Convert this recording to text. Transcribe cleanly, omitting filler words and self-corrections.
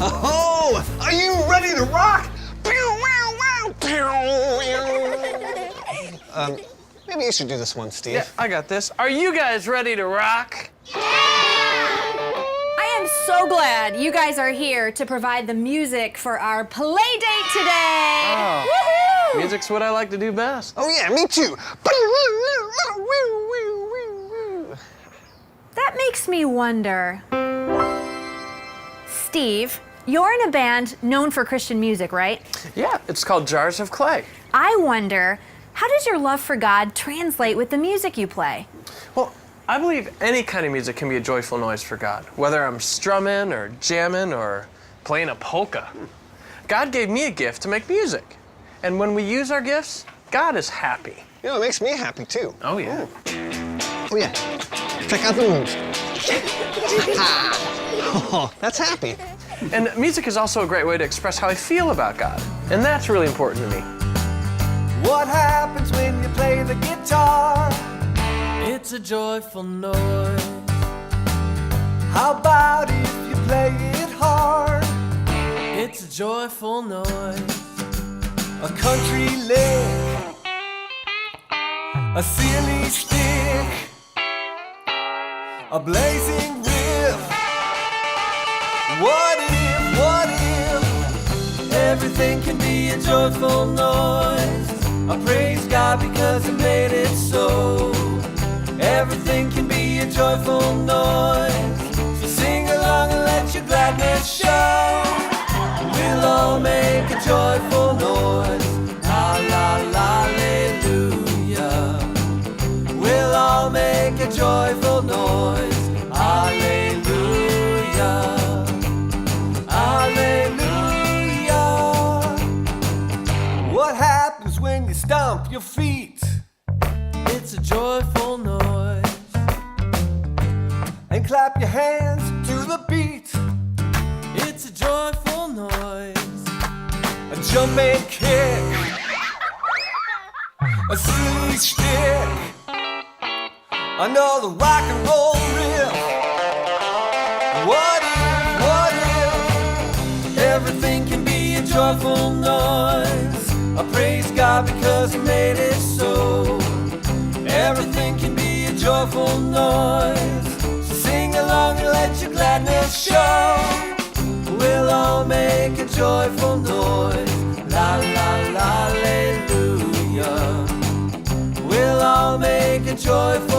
Oh, are you ready to rock? Maybe you should do this one, Steve. Yeah, I got this. Are you guys ready to rock? I am so glad you guys are here to provide the music for our play date today. Oh. Woohoo! Music's what I like to do best. Oh yeah, me too. That makes me wonder. Steve, you're in a band known for Christian music, right? Yeah, it's called Jars of Clay. I wonder, how does your love for God translate with the music you play? Well, I believe any kind of music can be a joyful noise for God, whether I'm strumming or jamming or playing a polka. God gave me a gift to make music. And when we use our gifts, God is happy. You know, it makes me happy too. Oh, yeah. Oh yeah. Check out the moves. Oh, that's happy. And music is also a great way to express how I feel about God. And that's really important to me. What happens when you play the guitar? It's a joyful noise. How about if you play it hard? It's a joyful noise. A country lick, a silly stick, a blazing riff. What if everything can be a joyful noise? I praise God because He made it so. Everything can be a joyful noise. So sing along and let your gladness show. We'll all make a joyful noise. La la la, hallelujah. We'll all make a joyful noise. Hallelujah. Hallelujah. What happens when you stomp your feet? It's a joyful noise. And clap your hands to the beat. It's a joyful noise. A jump and kick, a silly stick, another rock and roll riff. What if everything can be a joyful noise? I praise God because He made it so. Everything can be a joyful noise. So sing along and let your gladness show. We'll all make a joyful noise. La la la, hallelujah. We'll all make a joyful